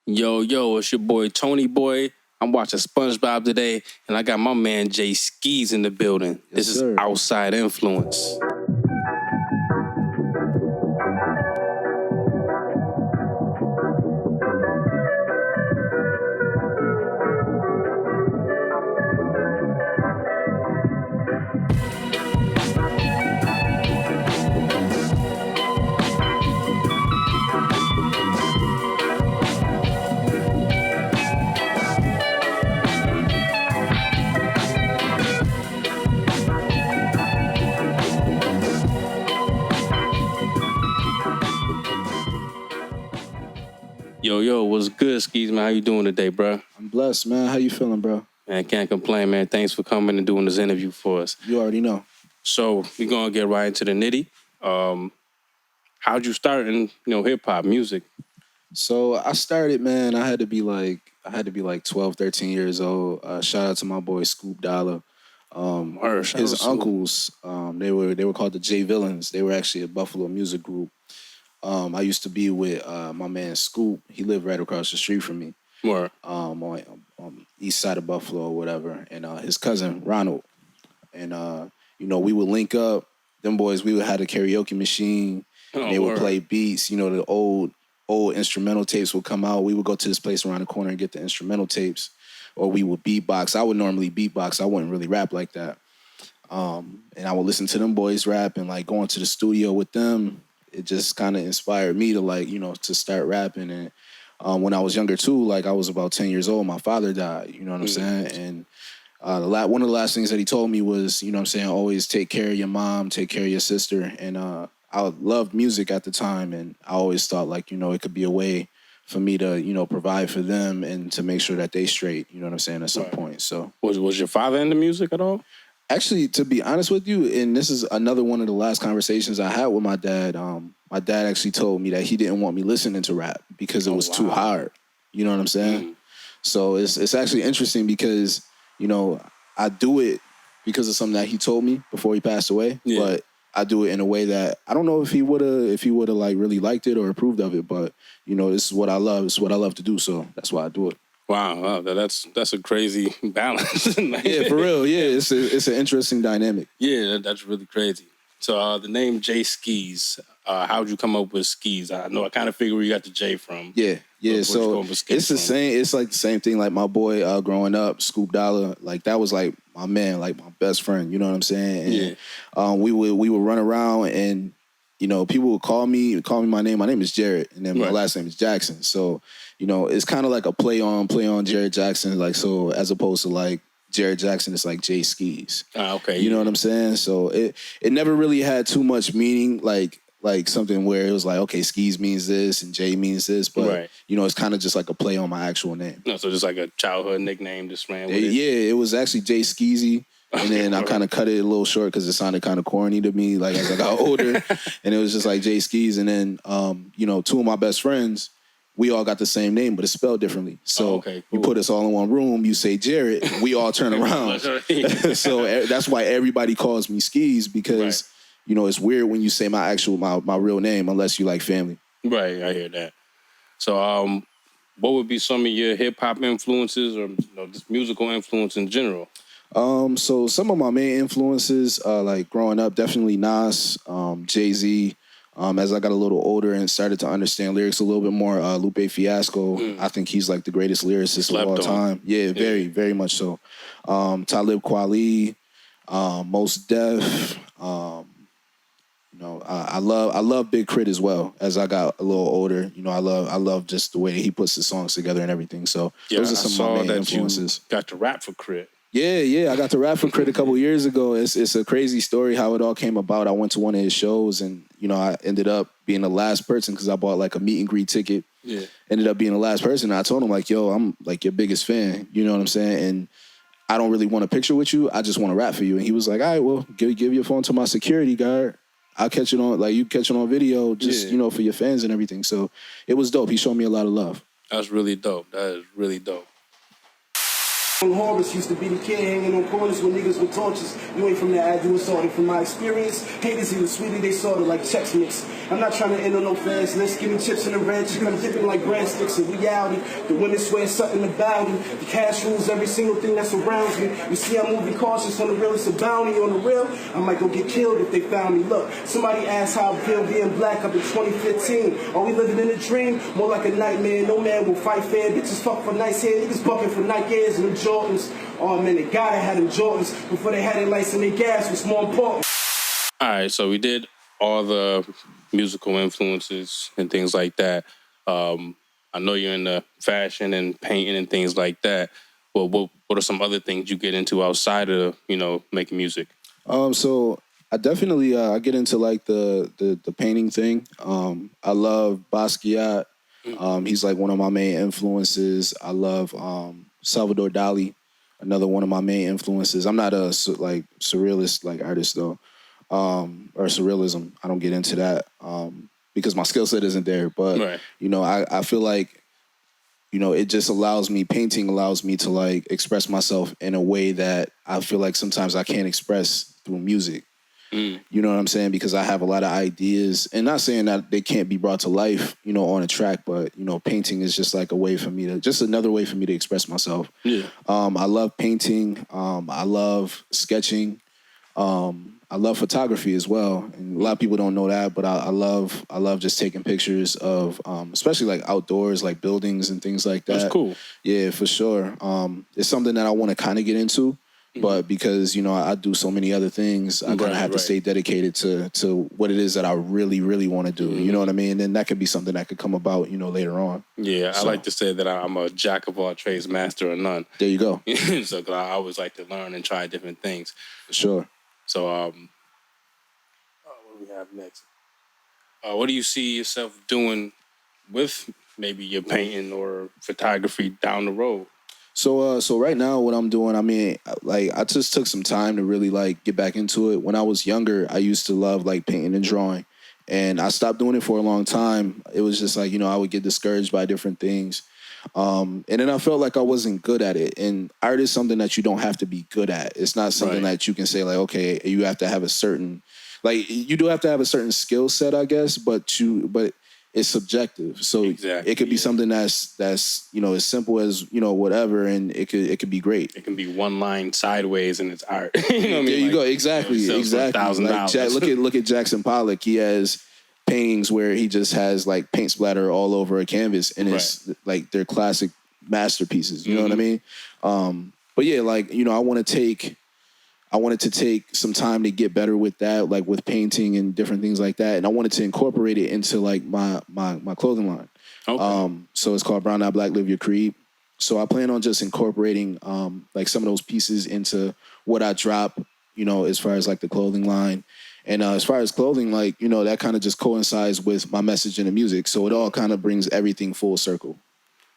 Yo, yo, it's your boy ToneyBoi. I'm watching SpongeBob today, and I got my man Jae Skeese in the building. Yes, This is sir. Outside Influence. Yo, yo, what's good, Skeese, man? How you doing today, bro? I'm blessed, man. How you feeling, bro? Man, can't complain, man. Thanks for coming and doing this interview for us. You already know. So we're gonna get right into the nitty. How'd you start in, hip-hop music? So I started, man. I had to be like 12, 13 years old. Shout out to my boy Scoop Dollar. Shout out His to Scoop. uncles, they were called the J Villains. They were actually a Buffalo music group. I used to be with my man Scoop. He lived right across the street from me. Word. On east side of Buffalo or whatever. And his cousin Ronald. And we would link up. Them boys, we would have a karaoke machine. They would play beats. The old instrumental tapes would come out. We would go to this place around the corner and get the instrumental tapes. Or we would beatbox. I would normally beatbox. I wouldn't really rap like that. And I would listen to them boys rap and like going to the studio with them. It just kind of inspired me to to start rapping. And when I was younger too, like I was about 10 years old, my father died. You know what I'm saying? And one of the last things that he told me was, always take care of your mom, take care of your sister. And I loved music at the time, and I always thought it could be a way for me to, provide for them and to make sure that they straight, you know what I'm saying, at some point. So was your father into music at all? actually, to be honest with you, and this is another one of the last conversations I had with my dad, my dad actually told me that he didn't want me listening to rap because it was too hard. You know what I'm saying? So it's actually interesting because, I do it because of something that he told me before he passed away. Yeah. But I do it in a way that I don't know if he would have like really liked it or approved of it. But, this is what I love. It's what I love to do. So that's why I do it. Wow, that's a crazy balance. Yeah, for real. Yeah, it's an interesting dynamic. Yeah, that's really crazy. So the name Jae Skeese, how'd you come up with Skeese? I know I kind of figured where you got the J from. Yeah. So it's the same. It's like the same thing. Like my boy growing up, Scoop Dollar, like that was like my man, like my best friend. You know what I'm saying? And, we would run around and people would call me my name. My name is Jared, and then my last name is Jackson. So it's kind of like a play on Jared Jackson. Like so, as opposed to like Jared Jackson, it's like Jae Skeese. Okay. You know what I'm saying? So it never really had too much meaning, like something where it was like, okay, Skeese means this and Jay means this, but it's kind of just like a play on my actual name. No, so just like a childhood nickname, just ran with it. Yeah, it was actually Jae Skeese. And then I kind of cut it a little short because it sounded kind of corny to me, like as I got older. And it was just like Jae Skeese. And then, two of my best friends, we all got the same name, but it's spelled differently. So you put us all in one room, you say Jared, we all turn around. So that's why everybody calls me Skeese because, it's weird when you say my real name unless you like family. Right, I hear that. So what would be some of your hip-hop influences or just musical influence in general? So some of my main influences, like growing up, definitely Nas, Jay-Z. As I got a little older and started to understand lyrics a little bit more, Lupe Fiasco, I think he's like the greatest lyricist of all time. Yeah, very, very much so. Talib Kweli, Mos Def. I love Big Crit as well. As I got a little older, I love just the way he puts the songs together and everything. So those are some of my main influences. You got to rap for Crit. Yeah. I got to rap for Crit a couple of years ago. It's a crazy story how it all came about. I went to one of his shows and, I ended up being the last person because I bought like a meet and greet ticket. Yeah. Ended up being the last person. And I told him like, yo, I'm like your biggest fan. You know what I'm saying? And I don't really want a picture with you. I just want to rap for you. And he was like, all right, well, give your phone to my security guard. I'll catch it on, you catch it on video just, for your fans and everything. So it was dope. He showed me a lot of love. That's really dope. That is really dope. Horace used to be the kid hanging on corners with niggas with torches. You ain't from the ad, you assaulted. From my experience, haters even sweetie, they sorted like Chex Mix. I'm not trying to end on no fast list. Give me chips in the red, chicken, I'm dipping like breadsticks in reality. The women swear something about it. The cash rules every single thing that surrounds me. You see, I'm moving cautious on the real, it's a bounty on the real. I might go get killed if they found me. Look, somebody asked how I feel being black up in 2015. Are we living in a dream? More like a nightmare. No man will fight fair. Bitches fuck for nice hair. Niggas bucking for Nike Airs and them Jordans. Oh man, they gotta have them Jordans before they had their lights and their gas was more important. All right, so we did all the musical influences and things like that. I know you're into fashion and painting and things like that. Well, what are some other things you get into outside of, making music? So I definitely I get into like the painting thing. I love Basquiat. He's like one of my main influences. I love Salvador Dali, another one of my main influences. I'm not a surrealist like artist though, or surrealism. I don't get into that because my skill set isn't there. But right. I feel like it just painting allows me to like express myself in a way that I feel like sometimes I can't express through music. You know what I'm saying? Because I have a lot of ideas, and not saying that they can't be brought to life, on a track, but painting is just like another way for me to express myself. Yeah. I love painting. I love sketching. I love photography as well, and a lot of people don't know that, but I love just taking pictures of, especially like outdoors, like buildings and things like that. That's cool. Yeah, for sure. It's something that I want to kind of get into. But because, I do so many other things, I kind of have to stay dedicated to what it is that I really, really want to do. You know what I mean? And that could be something that could come about, later on. Yeah, so. I like to say that I'm a jack of all trades, master of none. There you go. So I always like to learn and try different things. For sure. So what do we have next? What do you see yourself doing with maybe your painting or photography down the road? So right now what I'm doing, I just took some time to really like get back into it. When I was younger, I used to love like painting and drawing, and I stopped doing it for a long time. It was just like, I would get discouraged by different things. And then I felt like I wasn't good at it. And art is something that you don't have to be good at. It's not something that you can say like, okay, you have to have a certain, like you do have to have a certain skill set, I guess, but it's subjective. So exactly, it could be something that's as simple as whatever, and it could be great. It can be one line sideways and it's art. There you go. Exactly. Like look at Jackson Pollock. He has paintings where he just has like paint splatter all over a canvas, and it's like they're classic masterpieces. You know what I mean? But yeah, like I wanted to take some time to get better with that, like with painting and different things like that. And I wanted to incorporate it into like my clothing line. Okay. So it's called Brown Not Black, Live Your Creed. So I plan on just incorporating like some of those pieces into what I drop, as far as like the clothing line. And as far as clothing, like, that kind of just coincides with my message in the music. So it all kind of brings everything full circle.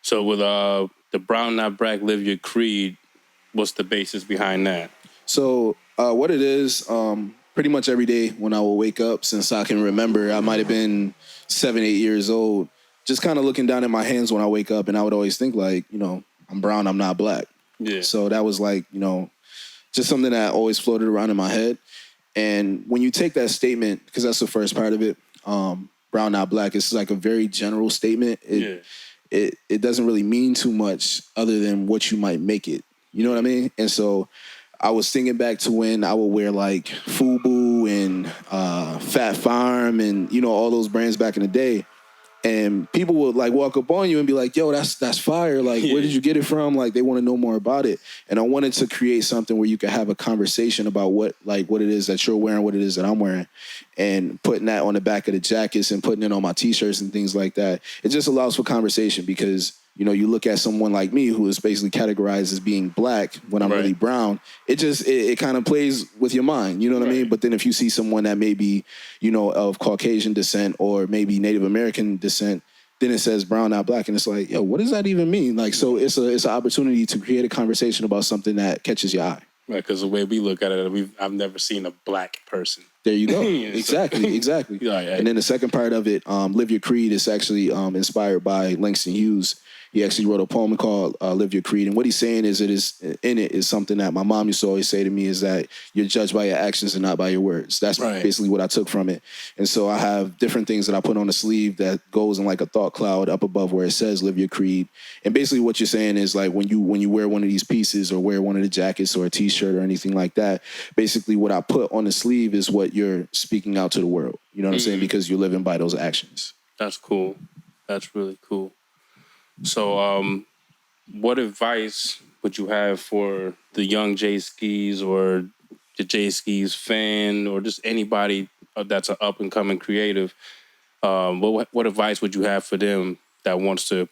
So with the Brown Not Black, Live Your Creed, what's the basis behind that? So what it is, pretty much every day when I will wake up, since I can remember, I might have been 7, 8 years old, just kind of looking down at my hands when I wake up, and I would always think like, I'm brown, I'm not black. Yeah. So that was like, just something that always floated around in my head. And when you take that statement, because that's the first part of it, brown, not black, it's like a very general statement. It doesn't really mean too much other than what you might make it. You know what I mean? And so I was thinking back to when I would wear like FUBU and Fat Farm and, all those brands back in the day. And people would like walk up on you and be like, yo, that's fire. Like, where did you get it from? Like, they want to know more about it. And I wanted to create something where you could have a conversation about what it is that you're wearing, what it is that I'm wearing, and putting that on the back of the jackets and putting it on my T-shirts and things like that. It just allows for conversation because, you look at someone like me who is basically categorized as being black when I'm really brown. It kind of plays with your mind. You know what I mean? But then if you see someone that may be, of Caucasian descent or maybe Native American descent, then it says brown, not black. And it's like, yo, what does that even mean? Like, so it's an opportunity to create a conversation about something that catches your eye. Right, because the way we look at it, I've never seen a black person. There you go. Exactly. And then the second part of it, Live Your Creed, is actually inspired by Langston Hughes. He actually wrote a poem called Live Your Creed. And what he's saying is in it is something that my mom used to always say to me, is that you're judged by your actions and not by your words. That's basically what I took from it. And so I have different things that I put on the sleeve that goes in like a thought cloud up above where it says Live Your Creed. And basically what you're saying is like when you wear one of these pieces or wear one of the jackets or a t-shirt or anything like that, basically what I put on the sleeve is what you're speaking out to the world. You know what I'm saying? Because you're living by those actions. That's cool. That's really cool. So, what advice would you have for the young Jae Skeese or the Jae Skeese fan or just anybody that's an up-and-coming creative? What advice would you have for them that wants to,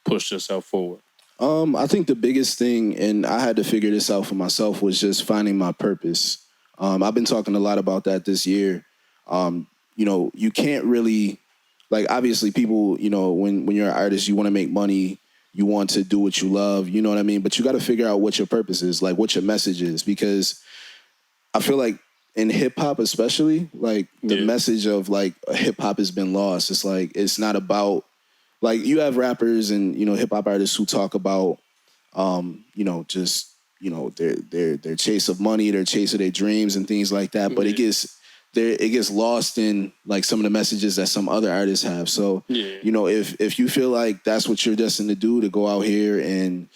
push yourself forward? I think the biggest thing, and I had to figure this out for myself, was just finding my purpose. I've been talking a lot about that this year. You can't really, like, obviously people, when you're an artist, you want to make money, you want to do what you love, you know what I mean? But you got to figure out what your purpose is, like what your message is, because I feel like in hip hop, especially, like the message of like hip hop has been lost. It's like, it's not about, like, you have rappers and, hip hop artists who talk about, just, their chase of money, their chase of their dreams and things like that. But it gets lost in like some of the messages that some other artists have. So, if you feel like that's what you're destined to do, to go out here and,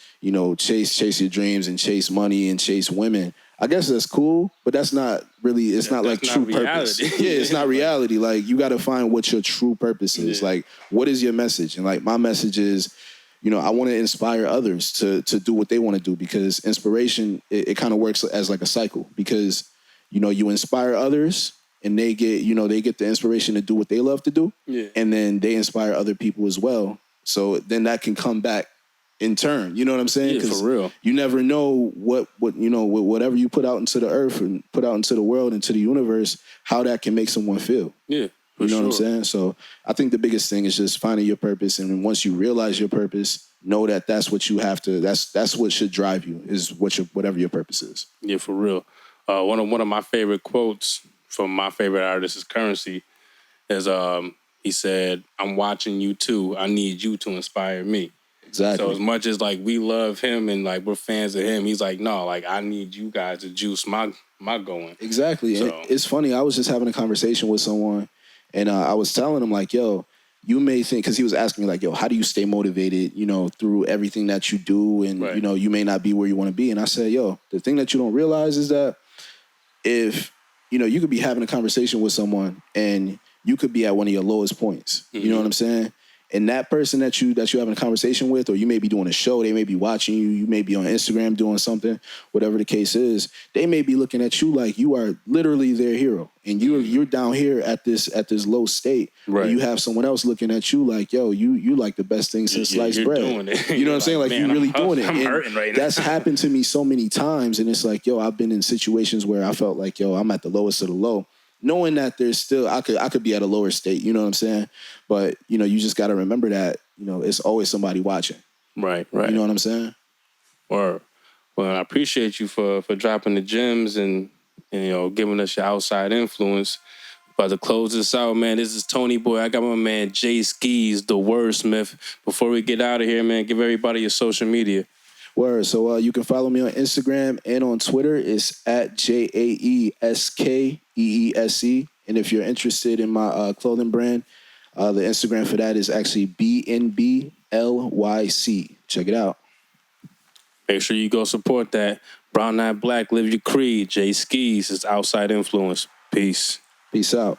chase your dreams and chase money and chase women, I guess that's cool, but that's not really, it's not like true purpose. It's not reality. Like, you got to find what your true purpose is. Like, what is your message? And like, my message is, I want to inspire others to do what they want to do, because inspiration, it kind of works as like a cycle, because, you inspire others and they get the inspiration to do what they love to do. And then they inspire other people as well. So then that can come back in turn, you know what I'm saying? For real. You never know what whatever you put out into the earth and put out into the world, into the universe, how that can make someone feel. You know what I'm saying? So I think the biggest thing is just finding your purpose, and once you realize your purpose, know that that's what you have to. That's what should drive you, is whatever your purpose is. Yeah, for real. One of my favorite quotes from my favorite artist is Currency. Is he said, "I'm watching you too. I need you to inspire me." Exactly. So as much as like we love him and like we're fans of him, he's like, no, like I need you guys to juice my going. Exactly. So, and it's funny. I was just having a conversation with someone, and I was telling him like, yo, you may think, because he was asking me like, yo, how do you stay motivated, through everything that you do, and you may not be where you want to be. And I said, yo, the thing that you don't realize is that if you could be having a conversation with someone and you could be at one of your lowest points. You know what I'm saying? And that person that you're having a conversation with, or you may be doing a show, they may be watching you, you may be on Instagram doing something, whatever the case is, they may be looking at you like you are literally their hero, and you're down here at this low state. Right. And you have someone else looking at you like, yo, you like the best thing since sliced bread. Doing it. You know what I'm saying? Like, you're really doing it. I'm hurting right now. That's happened to me so many times, and it's like, yo, I've been in situations where I felt like, yo, I'm at the lowest of the low, knowing that there's still, I could be at a lower state, you know what I'm saying? But, you just got to remember that, it's always somebody watching. Right. You know what I'm saying? Well, I appreciate you for dropping the gems and giving us your outside influence. About to close this out, man. This is ToneyBoi. I got my man Jae Skeese, the wordsmith. Before we get out of here, man, give everybody your social media. Word. So you can follow me on Instagram and on Twitter. It's at JaeSkeese. And if you're interested in my clothing brand, the Instagram for that is actually BNBLYC. Check it out. Make sure you go support that. Brown Not Black, live your creed. Jae Skeese is outside influence. Peace. Peace out.